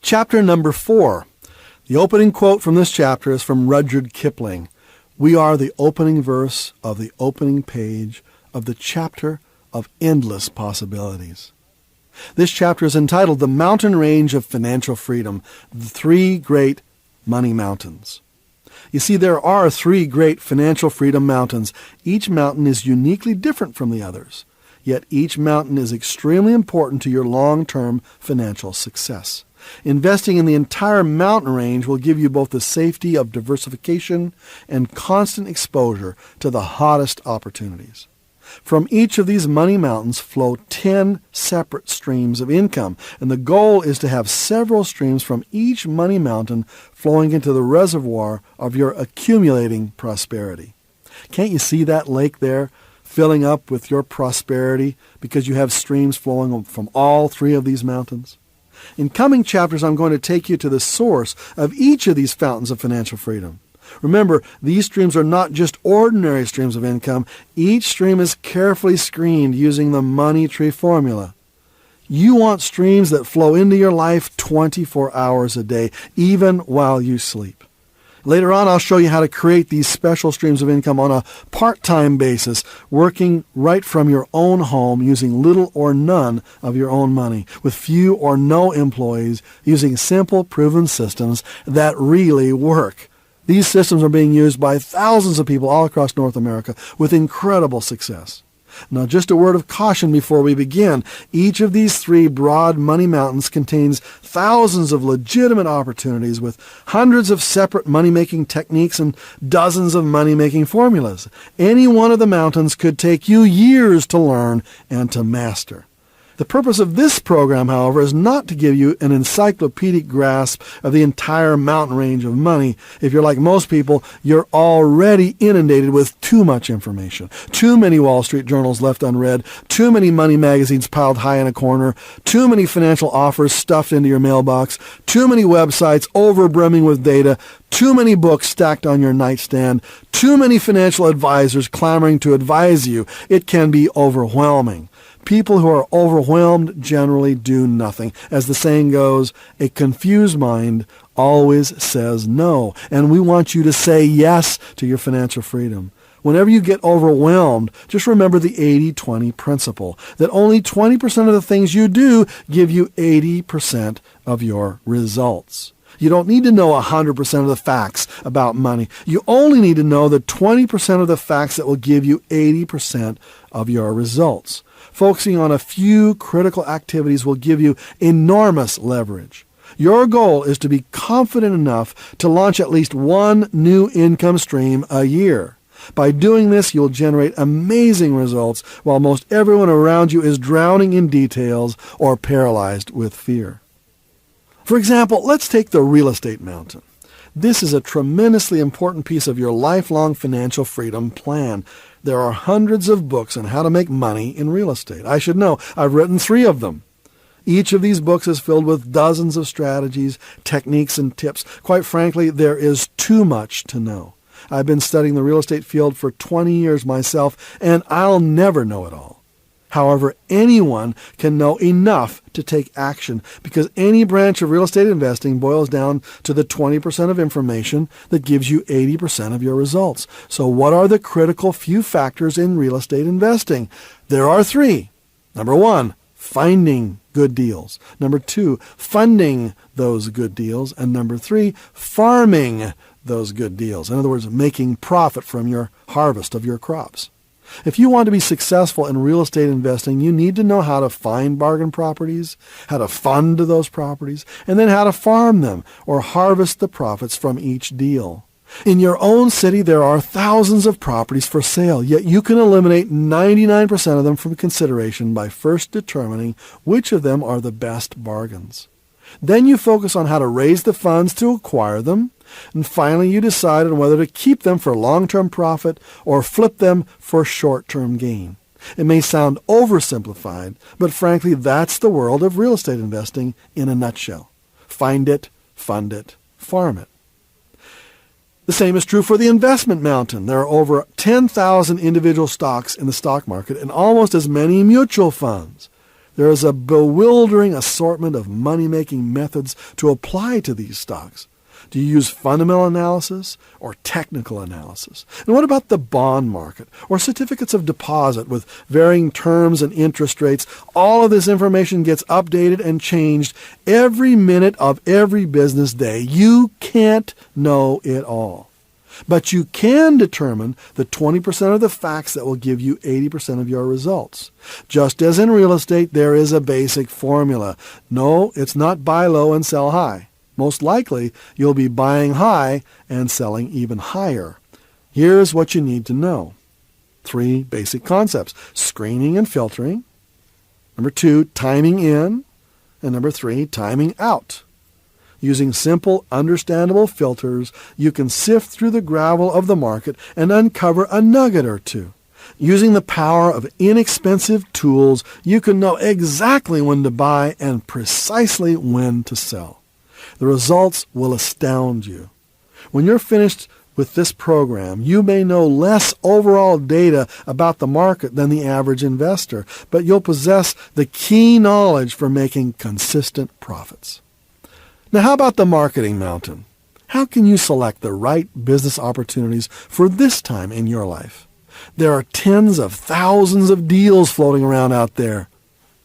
Chapter number 4. The opening quote from this chapter is from Rudyard Kipling. We are the opening verse of the opening page of the chapter of endless possibilities. This chapter is entitled The Mountain Range of Financial Freedom, the Three Great Money Mountains. You see, there are three great financial freedom mountains. Each mountain is uniquely different from the others, yet each mountain is extremely important to your long-term financial success. Investing in the entire mountain range will give you both the safety of diversification and constant exposure to the hottest opportunities. From each of these money mountains flow 10 separate streams of income, and the goal is to have several streams from each money mountain flowing into the reservoir of your accumulating prosperity. Can't you see that lake there filling up with your prosperity because you have streams flowing from all three of these mountains? In coming chapters, I'm going to take you to the source of each of these fountains of financial freedom. Remember, these streams are not just ordinary streams of income. Each stream is carefully screened using the money tree formula. You want streams that flow into your life 24 hours a day, even while you sleep. Later on, I'll show you how to create these special streams of income on a part-time basis, working right from your own home using little or none of your own money, with few or no employees, using simple, proven systems that really work. These systems are being used by thousands of people all across North America with incredible success. Now, just a word of caution before we begin. Each of these three broad money mountains contains thousands of legitimate opportunities with hundreds of separate money-making techniques and dozens of money-making formulas. Any one of the mountains could take you years to learn and to master. The purpose of this program, however, is not to give you an encyclopedic grasp of the entire mountain range of money. If you're like most people, you're already inundated with too much information. Too many Wall Street journals left unread, too many money magazines piled high in a corner, too many financial offers stuffed into your mailbox, too many websites overbrimming with data, too many books stacked on your nightstand, too many financial advisors clamoring to advise you. It can be overwhelming. People who are overwhelmed generally do nothing. As the saying goes, a confused mind always says no. And we want you to say yes to your financial freedom. Whenever you get overwhelmed, just remember the 80-20 principle, that only 20% of the things you do give you 80% of your results. You don't need to know 100% of the facts about money. You only need to know the 20% of the facts that will give you 80% of your results. Focusing on a few critical activities will give you enormous leverage. Your goal is to be confident enough to launch at least one new income stream a year. By doing this, you'll generate amazing results while most everyone around you is drowning in details or paralyzed with fear. For example, let's take the real estate mountain. This is a tremendously important piece of your lifelong financial freedom plan. There are hundreds of books on how to make money in real estate. I should know. I've written 3 of them. Each of these books is filled with dozens of strategies, techniques, and tips. Quite frankly, there is too much to know. I've been studying the real estate field for 20 years myself, and I'll never know it all. However, anyone can know enough to take action because any branch of real estate investing boils down to the 20% of information that gives you 80% of your results. So what are the critical few factors in real estate investing? There are 3. Number 1, finding good deals. Number 2, funding those good deals. And number 3, farming those good deals. In other words, making profit from your harvest of your crops. If you want to be successful in real estate investing, you need to know how to find bargain properties, how to fund those properties, and then how to farm them or harvest the profits from each deal. In your own city, there are thousands of properties for sale, yet you can eliminate 99% of them from consideration by first determining which of them are the best bargains. Then you focus on how to raise the funds to acquire them, and finally you decide on whether to keep them for long-term profit or flip them for short-term gain. It may sound oversimplified, but frankly, that's the world of real estate investing in a nutshell. Find it, fund it, farm it. The same is true for the investment mountain. There are over 10,000 individual stocks in the stock market and almost as many mutual funds. There is a bewildering assortment of money-making methods to apply to these stocks. Do you use fundamental analysis or technical analysis? And what about the bond market or certificates of deposit with varying terms and interest rates? All of this information gets updated and changed every minute of every business day. You can't know it all. But you can determine the 20% of the facts that will give you 80% of your results. Just as in real estate, there is a basic formula. No, it's not buy low and sell high. Most likely, you'll be buying high and selling even higher. Here's what you need to know. 3 basic concepts: screening and filtering. Number 2, timing in. And number 3, timing out. Using simple, understandable filters, you can sift through the gravel of the market and uncover a nugget or two. Using the power of inexpensive tools, you can know exactly when to buy and precisely when to sell. The results will astound you. When you're finished with this program, you may know less overall data about the market than the average investor, but you'll possess the key knowledge for making consistent profits. Now, how about the marketing mountain? How can you select the right business opportunities for this time in your life? There are tens of thousands of deals floating around out there.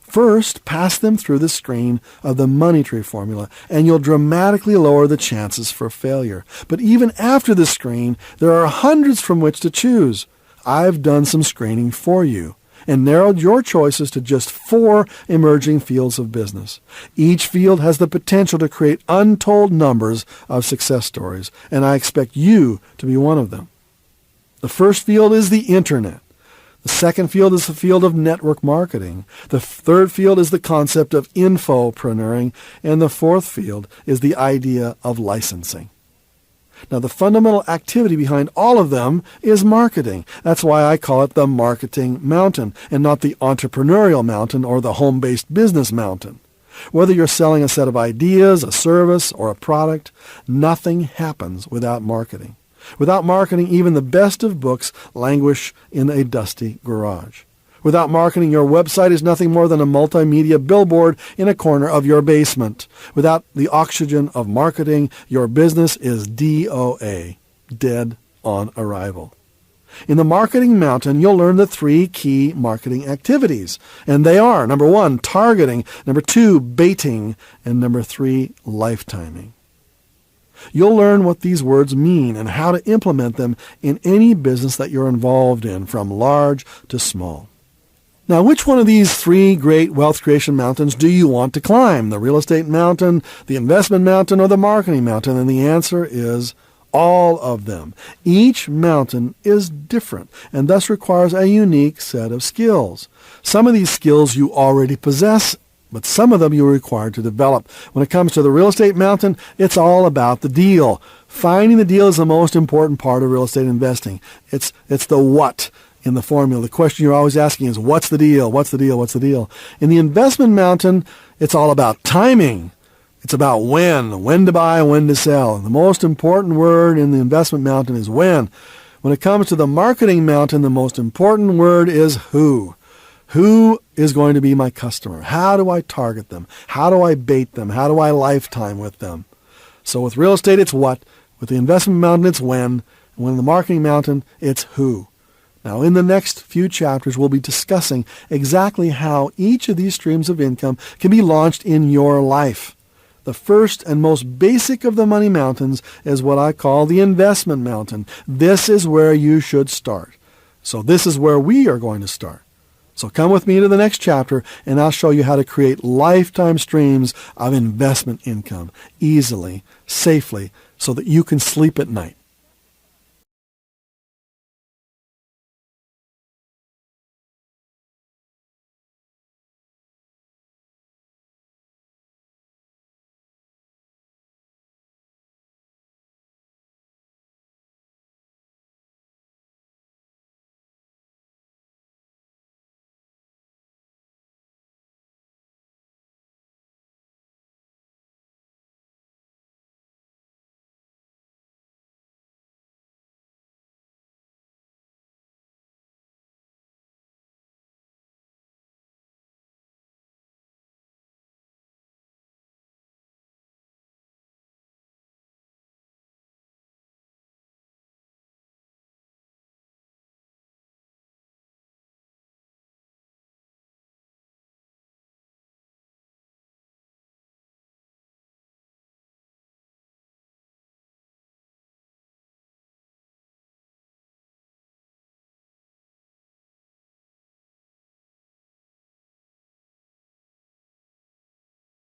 First, pass them through the screen of the money tree formula, and you'll dramatically lower the chances for failure. But even after the screen, there are hundreds from which to choose. I've done some screening for you and narrowed your choices to just 4 emerging fields of business. Each field has the potential to create untold numbers of success stories, and I expect you to be one of them. The first field is the Internet. The second field is the field of network marketing. The third field is the concept of infopreneuring, and the fourth field is the idea of licensing. Now, the fundamental activity behind all of them is marketing. That's why I call it the marketing mountain and not the entrepreneurial mountain or the home-based business mountain. Whether you're selling a set of ideas, a service, or a product, nothing happens without marketing. Without marketing, even the best of books languish in a dusty garage. Without marketing, your website is nothing more than a multimedia billboard in a corner of your basement. Without the oxygen of marketing, your business is DOA, dead on arrival. In the marketing mountain, you'll learn the 3 key marketing activities, and they are, number 1, targeting, number 2, baiting, and number 3, lifetiming. You'll learn what these words mean and how to implement them in any business that you're involved in, from large to small. Now, which one of these 3 great wealth creation mountains do you want to climb? The real estate mountain, the investment mountain, or the marketing mountain? And the answer is all of them. Each mountain is different and thus requires a unique set of skills. Some of these skills you already possess, but some of them you're required to develop. When it comes to the real estate mountain, it's all about the deal. Finding the deal is the most important part of real estate investing. It's the what in the formula. The question you're always asking is, what's the deal? What's the deal? What's the deal? In the investment mountain, it's all about timing. It's about when to buy, when to sell. And the most important word in the investment mountain is when. When it comes to the marketing mountain, the most important word is who. Who is going to be my customer? How do I target them? How do I bait them? How do I lifetime with them? So with real estate, it's what. With the investment mountain, it's when. And with the marketing mountain, it's who. Now, in the next few chapters, we'll be discussing exactly how each of these streams of income can be launched in your life. The first and most basic of the money mountains is what I call the investment mountain. This is where you should start. So this is where we are going to start. So come with me to the next chapter, and I'll show you how to create lifetime streams of investment income easily, safely, so that you can sleep at night.